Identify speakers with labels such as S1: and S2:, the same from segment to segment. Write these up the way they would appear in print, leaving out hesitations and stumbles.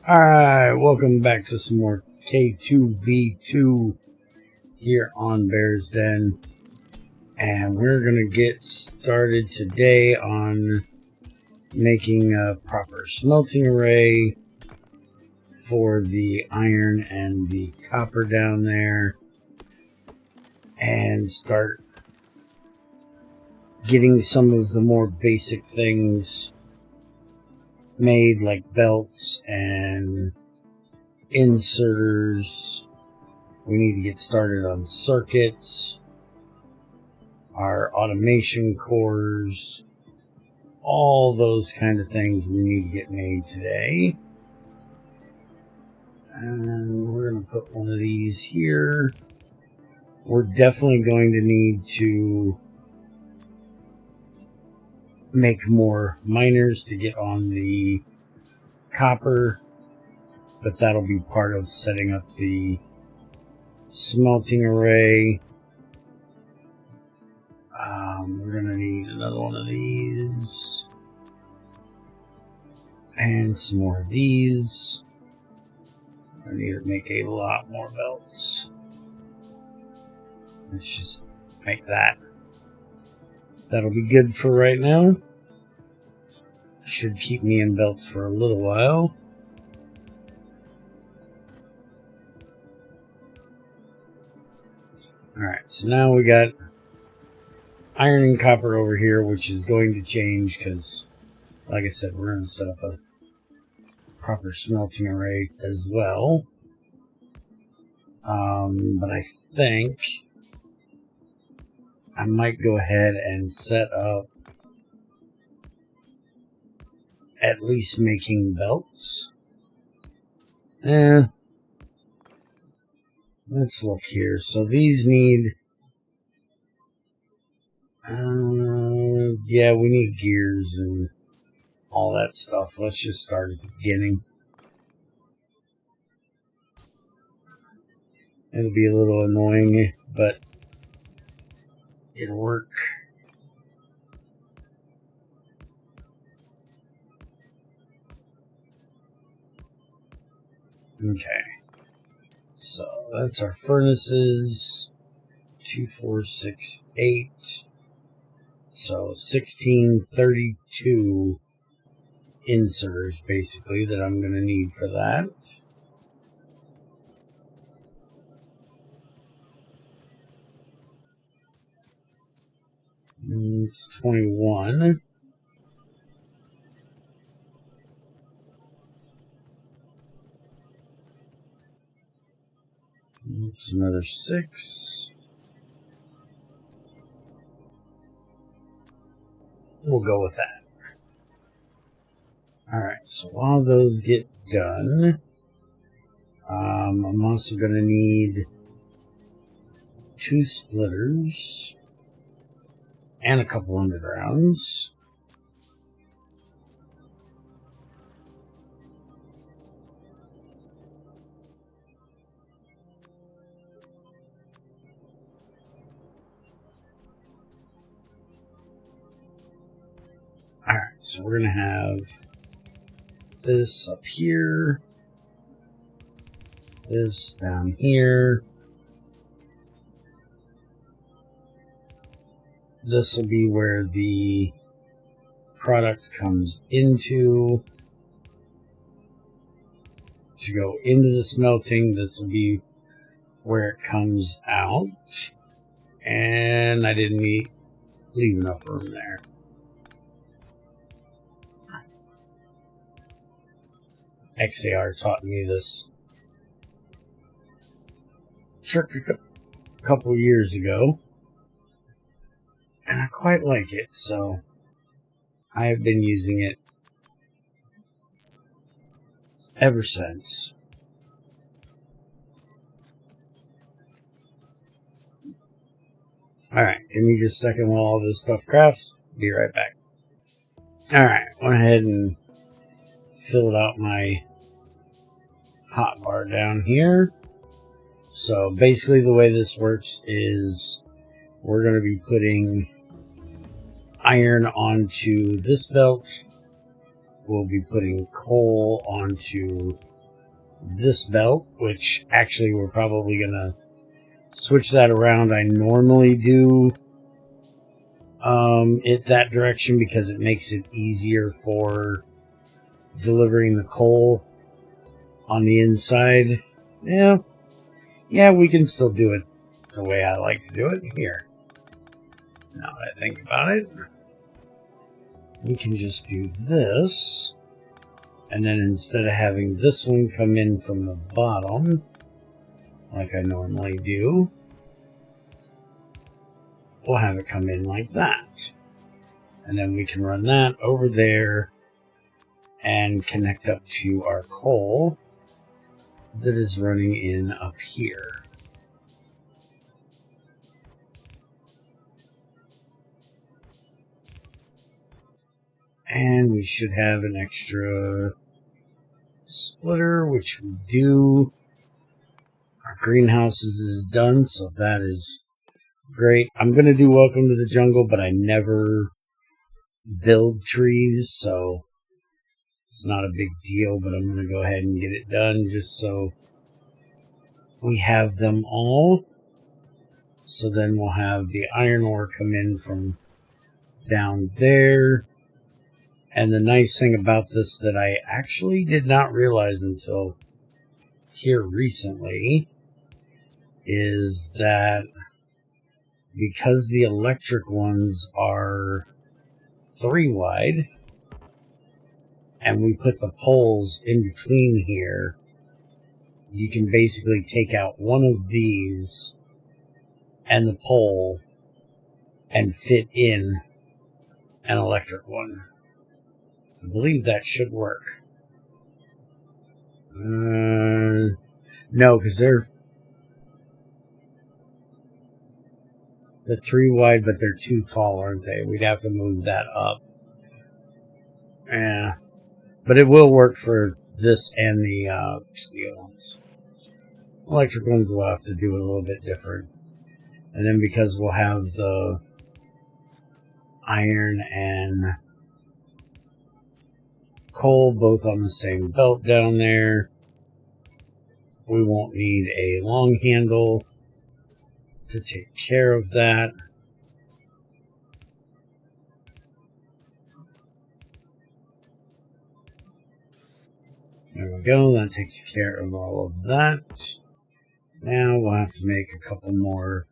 S1: Alright, welcome back to some more K2V2 here on Bear's Den. And we're going to get started today on making a proper smelting array for the iron and the copper down there. And start getting some of the more basic things made, like belts and inserters. We need to get started on circuits, our automation cores, all those kind of things we need to get made today. And we're going to put one of these here. We're definitely going to need to make more miners to get on the copper, but that'll be part of setting up the smelting array. We're gonna need another one of these and some more of these. I need to make a lot more belts. Let's just make that. That'll be good for right now. Should keep me in belts for a little while. Alright, so now we got iron and copper over here, which is going to change because, like I said, we're going to set up a proper smelting array as well. But I think I might go ahead and set up at least making belts. Let's look here. So these need, yeah, we need gears and all that stuff. Let's just start at the beginning. It'll be a little annoying, but it'll work. Okay, so that's our furnaces. 2, 4, 6, 8. So 1632 inserters basically that I'm going to need for that. It's 21. Oops, another 6. We'll go with that. Alright, so while those get done, I'm also going to need 2 splitters and a couple undergrounds. Alright, so we're going to have this up here, this down here. This will be where the product comes into to go into the smelting. This will be where it comes out. And I didn't leave enough room there. XAR taught me this trick a couple years ago, and I quite like it, so I have been using it ever since. Alright, give me just a second while all this stuff crafts. Be right back. Alright, went ahead and filled out my hotbar down here. So basically the way this works is we're going to be putting iron onto this belt. We'll be putting coal onto this belt, which actually we're probably going to switch that around. I normally do it that direction because it makes it easier for delivering the coal on the inside. Yeah, we can still do it the way I like to do it here. Now that I think about it, we can just do this, and then instead of having this one come in from the bottom like I normally do, we'll have it come in like that. And then we can run that over there and connect up to our coal that is running in up here. And we should have an extra splitter, which we do. Our greenhouses is done, so that is great. I'm going to do Welcome to the Jungle, but I never build trees, so it's not a big deal, but I'm going to go ahead and get it done just so we have them all. So then we'll have the iron ore come in from down there. And the nice thing about this that I actually did not realize until here recently is that because the electric ones are 3 wide and we put the poles in between here, you can basically take out one of these and the pole and fit in an electric one. I believe that should work. No, because they're 3 wide, but they're too tall, aren't they? We'd have to move that up. Yeah, but it will work for this and the steel ones. Electric ones will have to do it a little bit different. And then because we'll have the iron and coal both on the same belt down there, we won't need a long handle to take care of that. There we go, that takes care of all of that. Now we'll have to make a couple more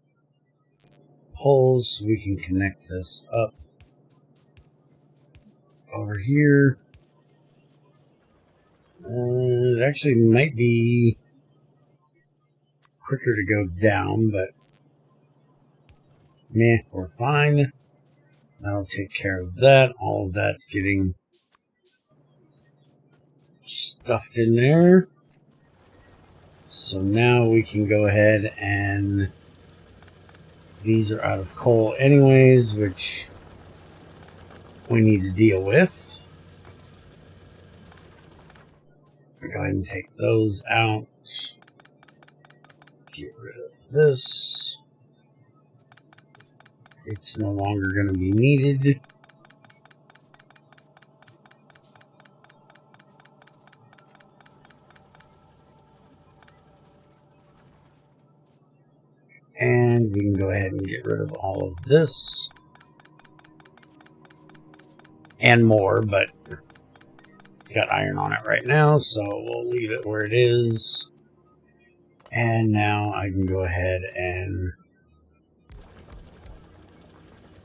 S1: poles so we can connect this up over here. It actually might be quicker to go down, but meh, we're fine. That'll take care of that. All of that's getting stuffed in there. So now we can go ahead and these are out of coal anyways, which we need to deal with. We'll go ahead and take those out. Get rid of this. It's no longer going to be needed. And we can go ahead and get rid of all of this. And more, but it's got iron on it right now, so we'll leave it where it is. And now I can go ahead and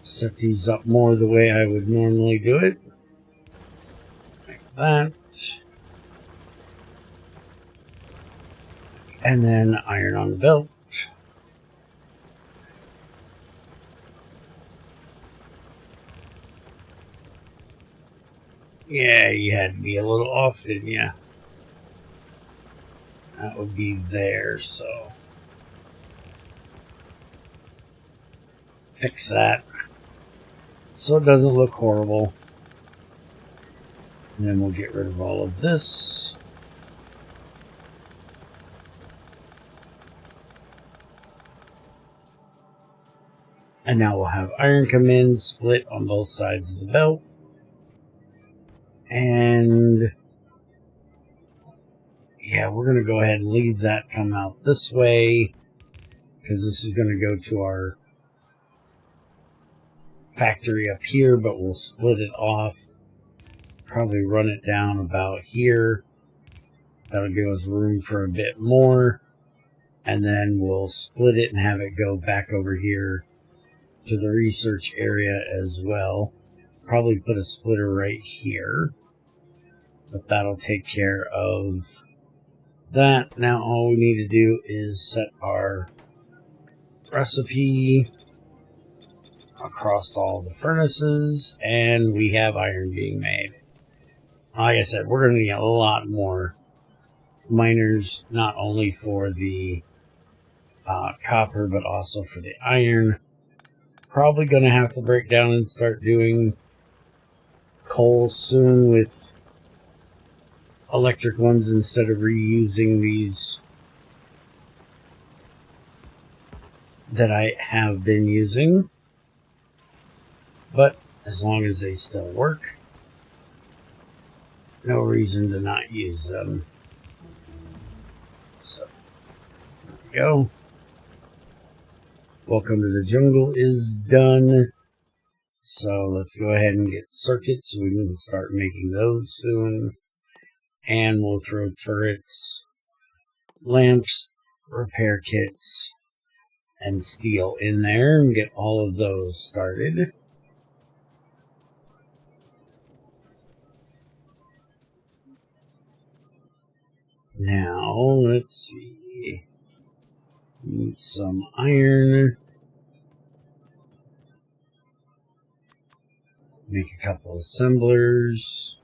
S1: set these up more the way I would normally do it. Like that. And then iron on the belt. Yeah, you had to be a little off, didn't you? That would be there, so fix that so it doesn't look horrible. And then we'll get rid of all of this. And now we'll have iron come in, split on both sides of the belt. And yeah, we're going to go ahead and leave that come out this way, because this is going to go to our factory up here, but we'll split it off. Probably run it down about here. That'll give us room for a bit more. And then we'll split it and have it go back over here to the research area as well. Probably put a splitter right here. But that'll take care of that. Now all we need to do is set our recipe across all the furnaces, and we have iron being made. Like I said, we're going to need a lot more miners, not only for the copper, but also for the iron. Probably going to have to break down and start doing coal soon with electric ones instead of reusing these that I have been using. But as long as they still work, no reason to not use them. So, there we go. Welcome to the Jungle is done. So let's go ahead and get circuits so we can start making those soon. And we'll throw turrets, lamps, repair kits, and steel in there and get all of those started. Now, let's see. Need some iron. Make a couple assemblers.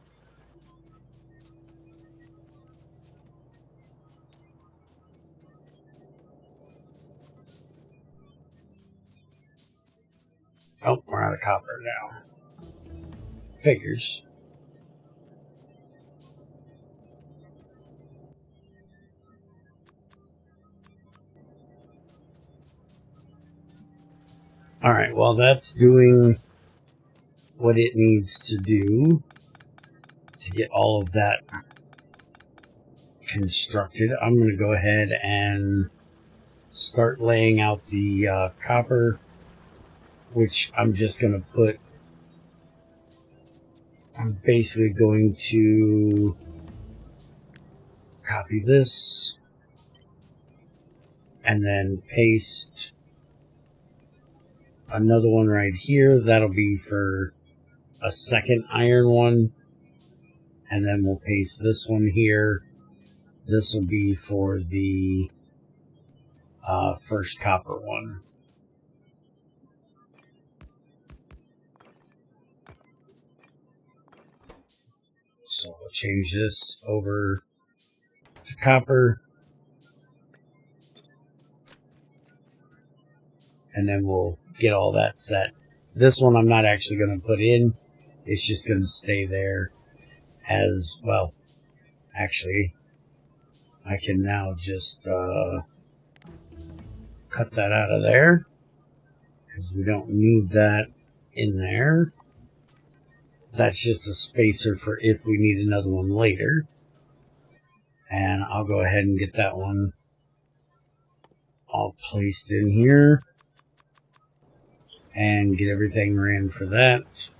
S1: Oh, we're out of copper now. Figures. Alright, well that's doing what it needs to do to get all of that constructed. I'm going to go ahead and start laying out the copper, which I'm just going to put. I'm basically going to copy this and then paste another one right here. That'll be for a second iron one. And then we'll paste this one here. This will be for the first copper one. So we'll change this over to copper. And then we'll get all that set. This one I'm not actually going to put in. It's just going to stay there as well. Actually, I can now just cut that out of there because we don't need that in there. That's just a spacer for if we need another one later. And I'll go ahead and get that one all placed in here and get everything ran for that.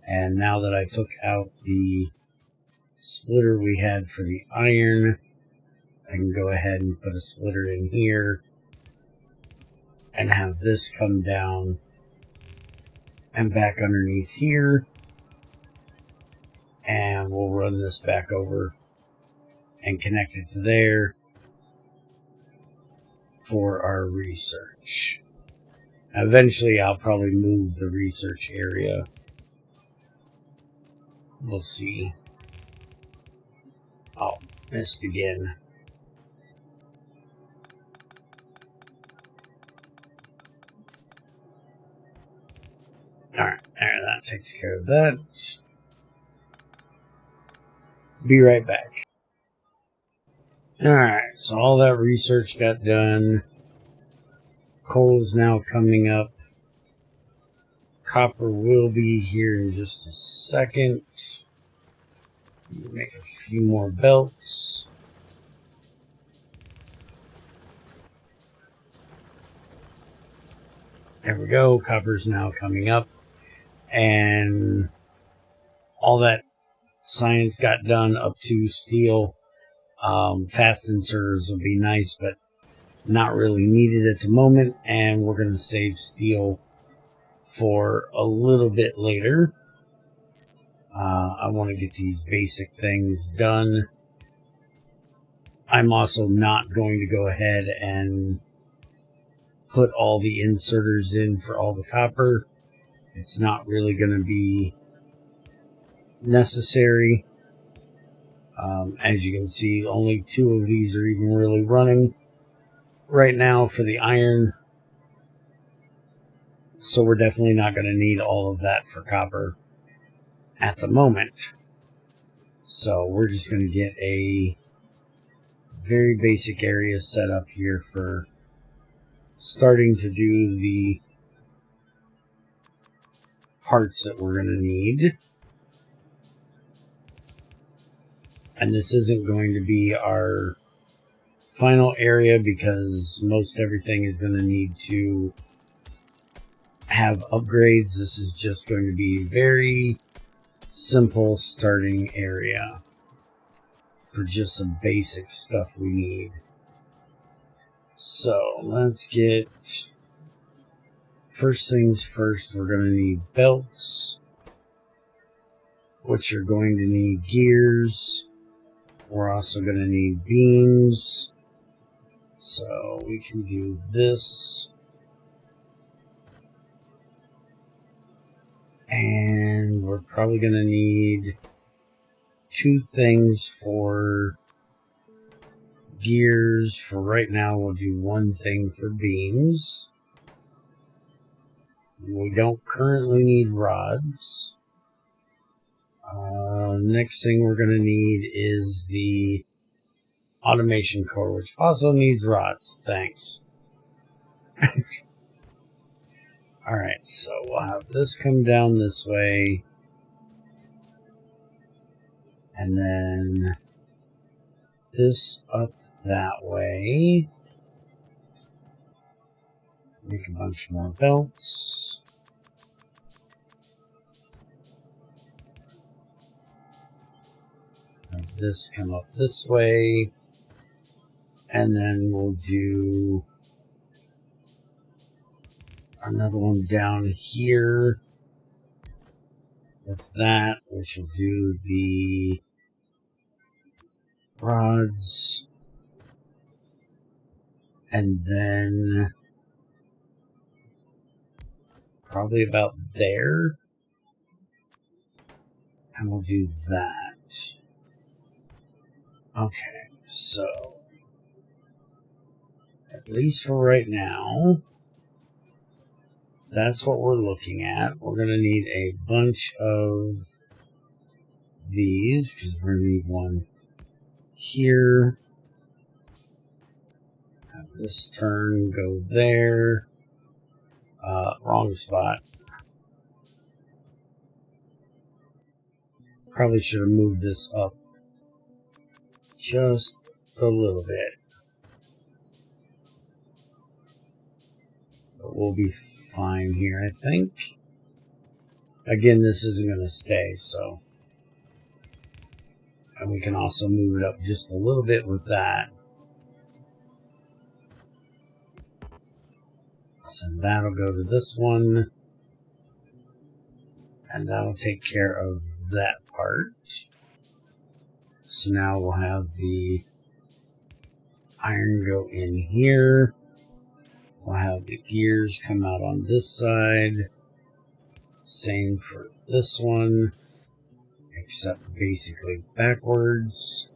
S1: And now that I took out the splitter we had for the iron, I can go ahead and put a splitter in here and have this come down and back underneath here. And we'll run this back over and connect it to there for our research. Eventually I'll probably move the research area. We'll see. Oh, missed again. Alright, there, that takes care of that. Be right back. Alright, so all that research got done. Coal is now coming up. Copper will be here in just a second. Make a few more belts. There we go. Copper's now coming up. And all that science got done up to steel. Fast inserters would be nice, but not really needed at the moment. And we're going to save steel for a little bit later. I want to get these basic things done. I'm also not going to go ahead and put all the inserters in for all the copper. It's not really going to be necessary. As you can see, only 2 of these are even really running right now for the iron. So we're definitely not going to need all of that for copper at the moment. So we're just going to get a very basic area set up here for starting to do the parts that we're going to need. And this isn't going to be our final area because most everything is going to need to have upgrades. This is just going to be a very simple starting area for just some basic stuff we need. So let's get, first things first, we're going to need belts, which are going to need gears. We're also going to need beams. So we can do this. And we're probably going to need 2 things for gears. For right now, we'll do 1 thing for beams. We don't currently need rods. Next thing we're going to need is the automation core, which also needs rods. Thanks. Alright, so we'll have this come down this way. And then this up that way. Make a bunch more belts. Have this come up this way. And then we'll do another one down here with that, which will do the rods. And then probably about there. And we'll do that. Okay, so at least for right now, that's what we're looking at. We're going to need a bunch of these because we're going to need one here. Have this turn go there. Wrong spot. Probably should have moved this up just a little bit. But we'll be fine here, I think. Again, this isn't going to stay, so. And we can also move it up just a little bit with that. So that'll go to this one. And that'll take care of that part. So now we'll have the iron go in here. We'll have the gears come out on this side. Same for this one, except basically backwards.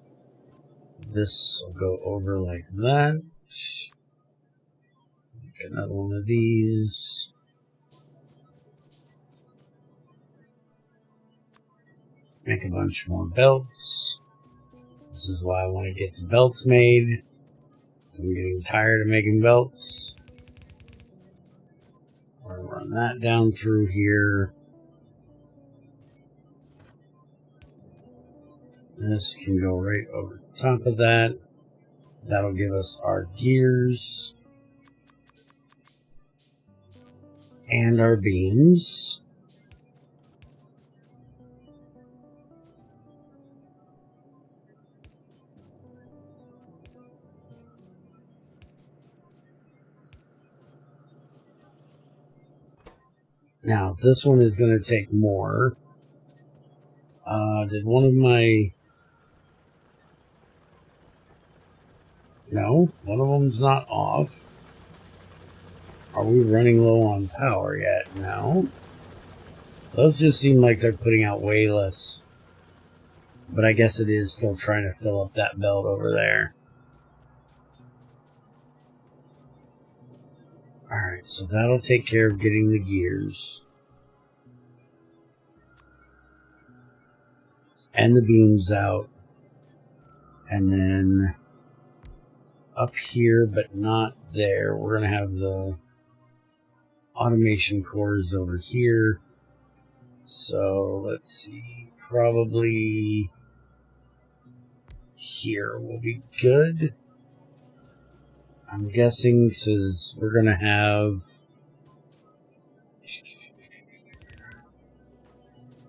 S1: This will go over like that. Make another one of these. Make a bunch more belts. This is why I want to get the belts made. I'm getting tired of making belts. We're going to run that down through here. This can go right over top of that. That'll give us our gears. And our beams. Now, this one is going to take more. Did one of my... No, one of them's not off. Are we running low on power yet? No. Those just seem like they're putting out way less. But I guess it is still trying to fill up that belt over there. Alright, so that'll take care of getting the gears. And the beams out. And then up here, but not there, we're going to have the automation cores over here. So let's see, probably here will be good. I'm guessing says we're going to have,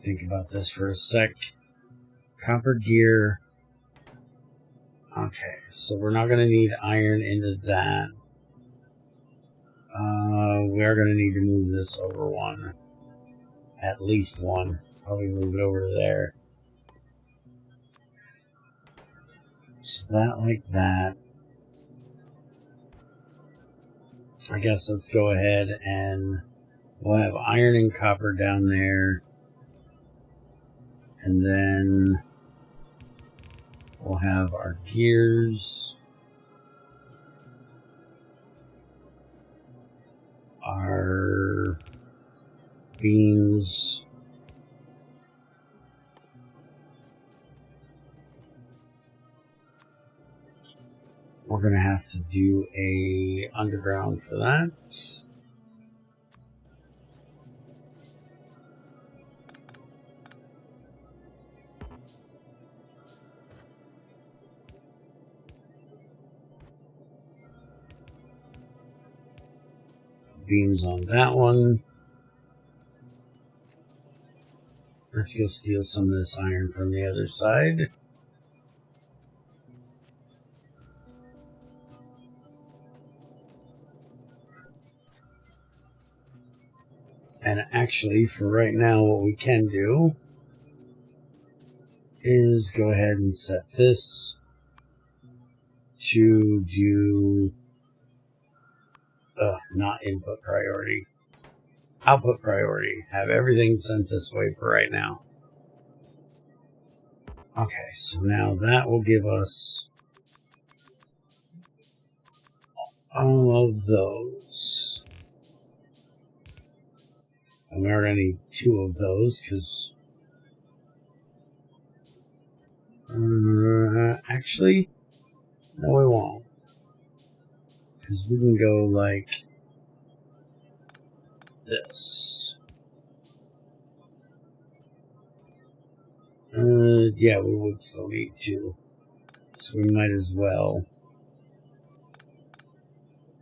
S1: think about this for a sec, copper gear. Okay, so we're not going to need iron into that. We are going to need to move this over one. At least one. Probably move it over there. So that like that. I guess let's go ahead and we'll have iron and copper down there. And then we'll have our gears. Our beams. We're going to have to do a underground for that. Beams on that one. Let's go steal some of this iron from the other side. And actually, for right now, what we can do is go ahead and set this to do not input priority, output priority. Have everything sent this way for right now. Okay, so now that will give us all of those. And we're going to need 2 of those because actually, no, we won't. Because we can go like this. Yeah, we would still need 2. So we might as well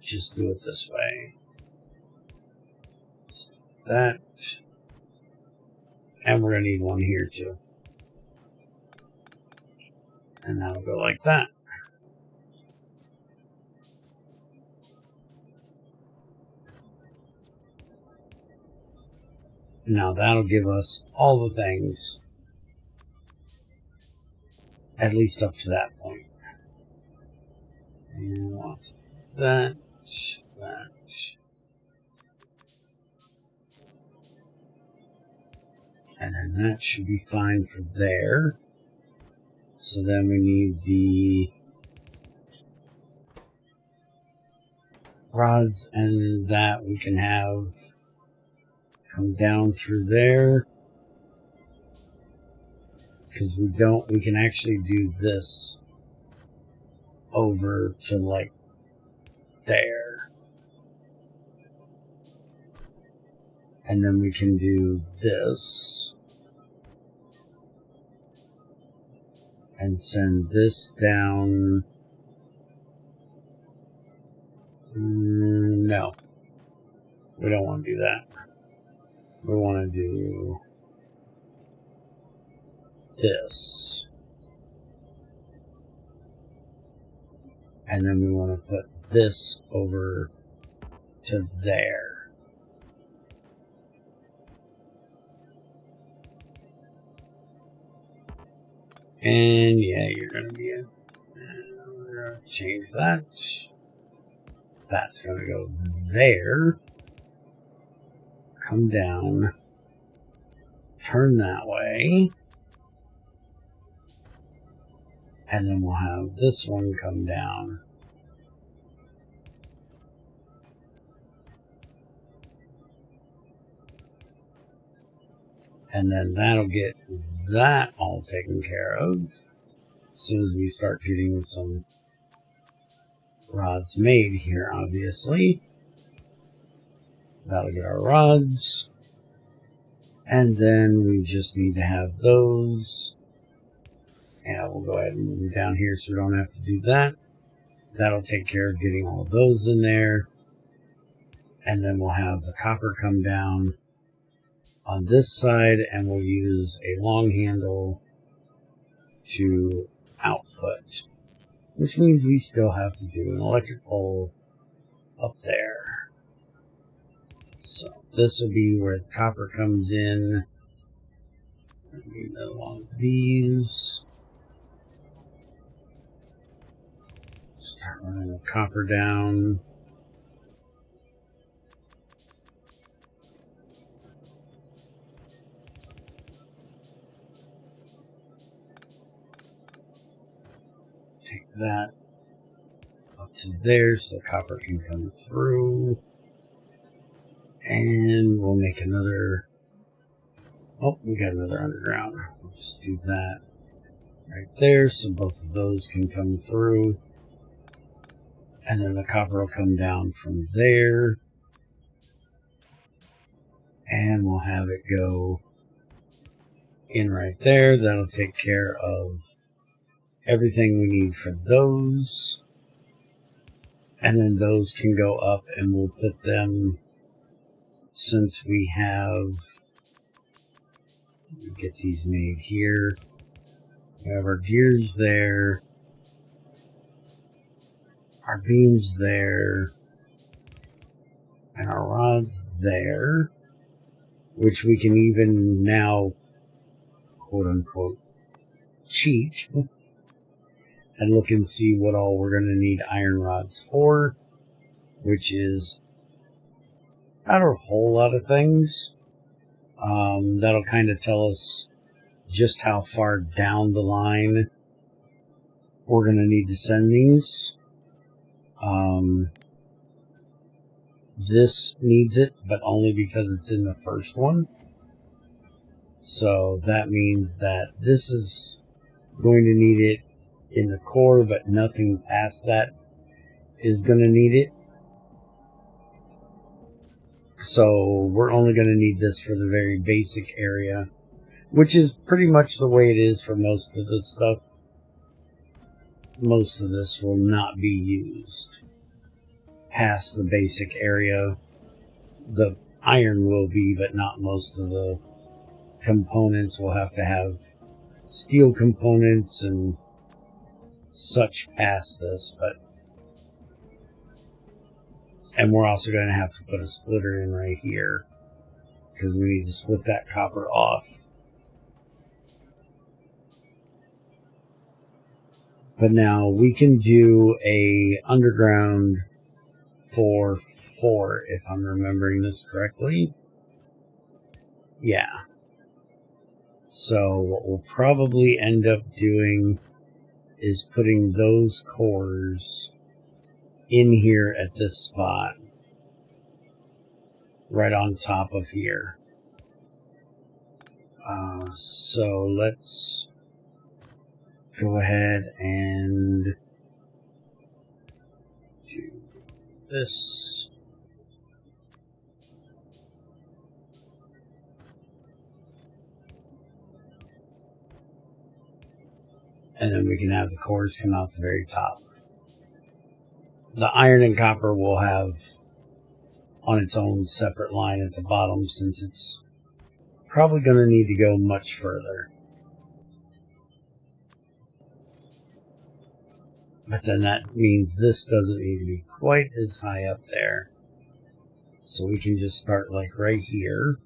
S1: just do it this way. That. And we're going to need 1 here too. And that'll go like that. Now that'll give us all the things, at least up to that point. And what's that, that. And then that should be fine for there. So then we need the rods, and that we can have come down through there. Because we can actually do this over to like there. And then we can do this. And send this down. No. We don't want to do that. We want to do this. And then we want to put this over to there. And yeah, you're going to be in. We're going to change that. That's going to go there. Come down. Turn that way. And then we'll have this one come down. And then that'll get that all taken care of. As soon as we start getting some rods made here, obviously. That'll get our rods. And then we just need to have those. And we'll go ahead and move them down here so we don't have to do that. That'll take care of getting all of those in there. And then we'll have the copper come down on this side, and we'll use a long handle to output. Which means we still have to do an electric pole up there. So this will be where the copper comes in. Along these. Start running the copper down. Take that up to there so the copper can come through. And we'll make another. Oh, we got another underground. We'll just do that right there so both of those can come through. And then the copper will come down from there. And we'll have it go in right there. That'll take care of everything we need for those. And then those can go up, and we'll put them, since we have, get these made here. We have our gears there. Our beams there. And our rods there. Which we can even now, quote unquote, cheat. And look and see what all we're going to need iron rods for. Which is not a whole lot of things. That'll kind of tell us just how far down the line we're going to need to send these. This needs it, but only because it's in the first one. So that means that this is going to need it in the core, but nothing past that is going to need it. So we're only going to need this for the very basic area, which is pretty much the way it is for most of this stuff. Most of this will not be used past the basic area. The iron will be, but not most of the components. We'll have to have steel components and such past this, and we're also going to have to put a splitter in right here because we need to split that copper off. But now we can do a underground for 4, if I'm remembering this correctly. Yeah. So what we'll probably end up doing is putting those cores in here at this spot. Right on top of here. So let's go ahead and do this. And then we can have the cores come out the very top. The iron and copper will have on its own separate line at the bottom, since it's probably going to need to go much further. But then that means this doesn't need to be quite as high up there. So we can just start like right here.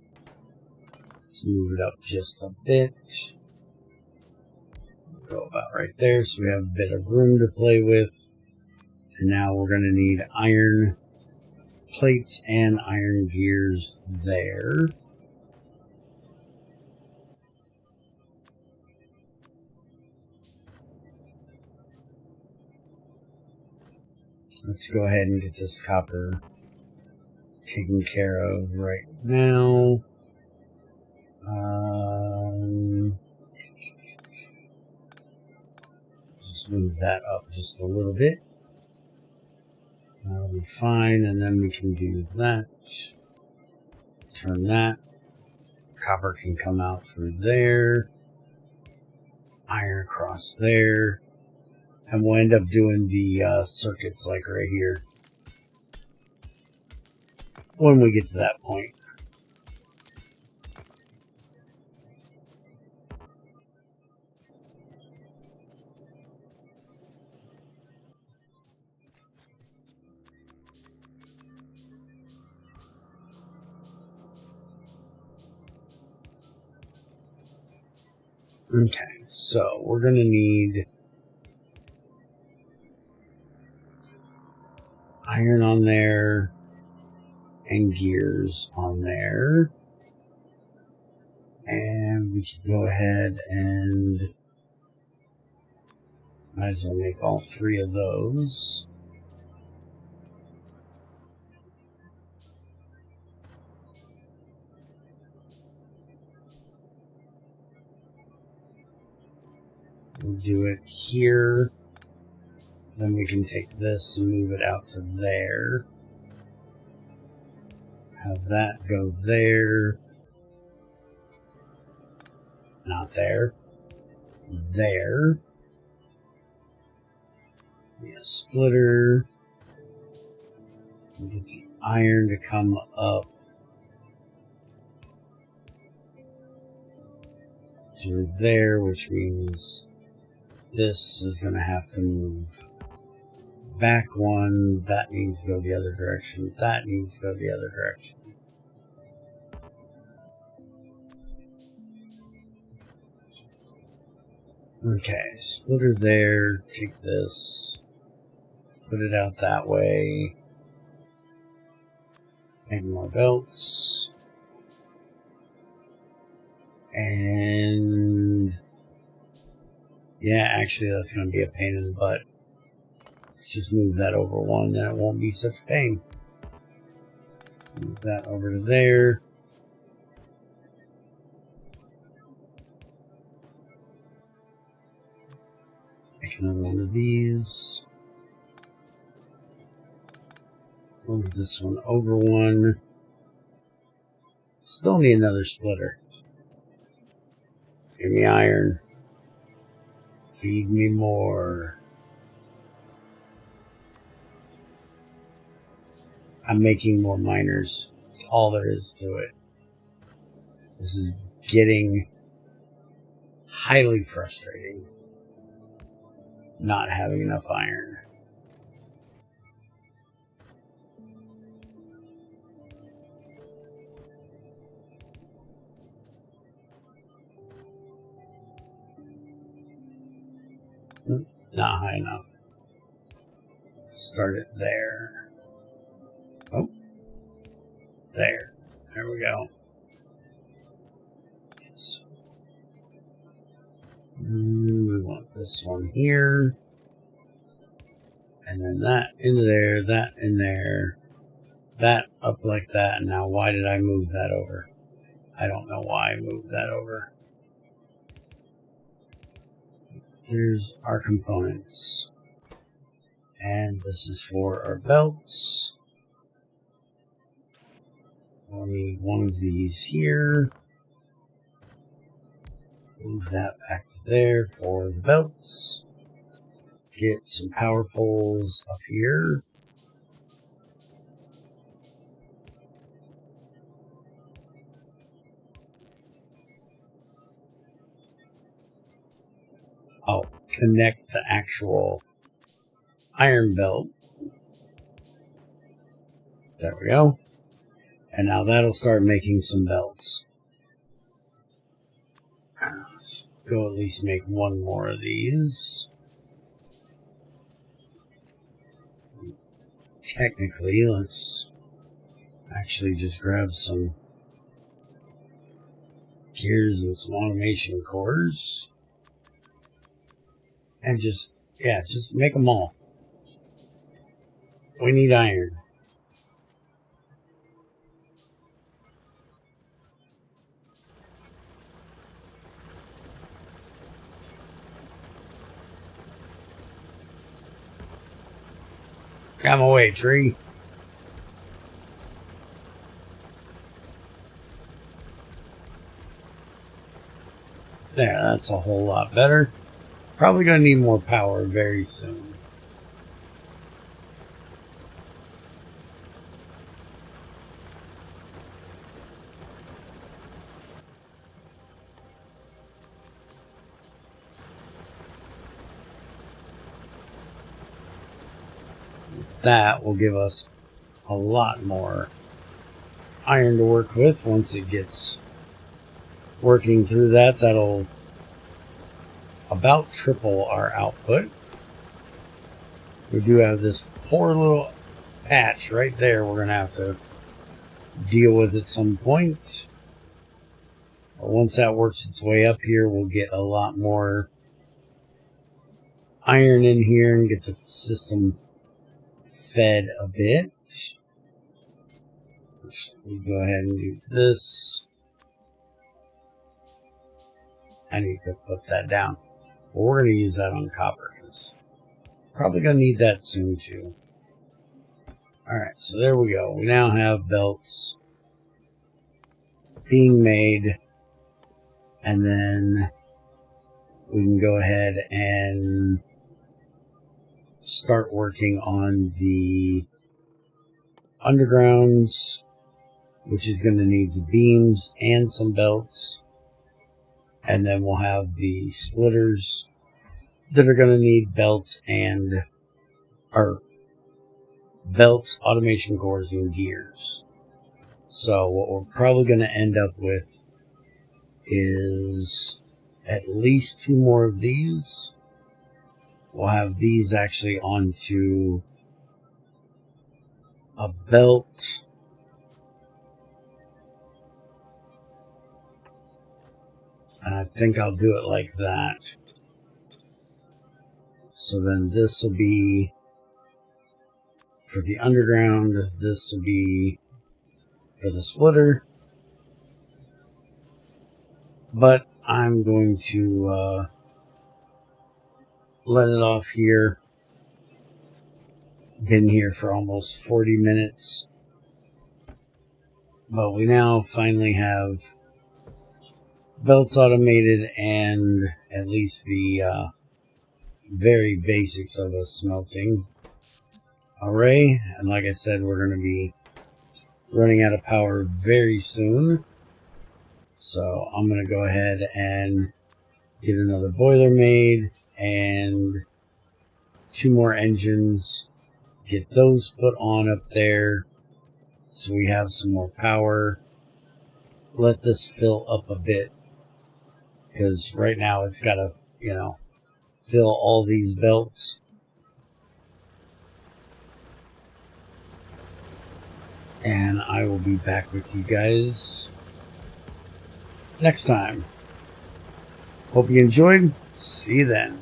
S1: Let's move it up just a bit. Go about right there so we have a bit of room to play with. And now we're going to need iron plates and iron gears there. Let's go ahead and get this copper taken care of right now. Just move that up just a little bit. That'll be fine, and then we can do that. Turn that. Copper can come out through there. Iron across there. And we'll end up doing the circuits like right here when we get to that point. Okay, so we're going to need iron on there and gears on there. And we can go ahead and might as well make all three of those. We'll do it here. Then we can take this and move it out to there. Have that go there. Not there. There. Be a splitter. We'll get the iron to come up through there, which means this is going to have to move back one. That needs to go the other direction. That needs to go the other direction. Okay, splitter there. Take this. Put it out that way. Make more belts. And yeah, actually that's going to be a pain in the butt. Just move that over one, then it won't be such a pain. Move that over to there. Make another one of these. Move this one over one. Still need another splitter. Give me iron. Feed me more. I'm making more miners. That's all there is to it. This is getting highly frustrating. Not having enough iron. Not high enough. Start it there. Oh. There. There we go. Yes. We want this one here. And then that in there, that in there. That up like that. And now why did I move that over? I don't know why I moved that over. Here's our components. And this is for our belts. We'll need one of these here. Move that back to there for the belts. Get some power poles up here. connect the actual iron belt. There we go. And now that'll start making some belts. Let's go at least make one more of these. Technically, let's actually just grab some gears and some automation cores. And just make them all. We need iron. Come away, tree. There, that's a whole lot better. Probably going to need more power very soon. That will give us a lot more iron to work with. Once it gets working through that, that'll about triple our output. We do have this poor little patch right there we're going to have to deal with at some point. But once that works its way up here, we'll get a lot more iron in here and get the system fed a bit. We go ahead and do this. I need to put that down. But we're going to use that on copper because probably going to need that soon too. Alright, so there we go. We now have belts being made, and then we can go ahead and start working on the undergrounds, which is going to need the beams and some belts. And then we'll have the splitters that are going to need belts and belts, automation cores, and gears. So what we're probably going to end up with is at least 2 more of these. We'll have these actually onto a belt. And I think I'll do it like that. So then this will be for the underground. This will be for the splitter. But I'm going to let it off here. Been here for almost 40 minutes. But we now finally have belts automated and at least the very basics of a smelting array. And like I said, we're going to be running out of power very soon. So I'm going to go ahead and get another boiler made and 2 more engines. Get those put on up there so we have some more power. Let this fill up a bit, because right now it's got to, fill all these belts. And I will be back with you guys next time. Hope you enjoyed. See you then.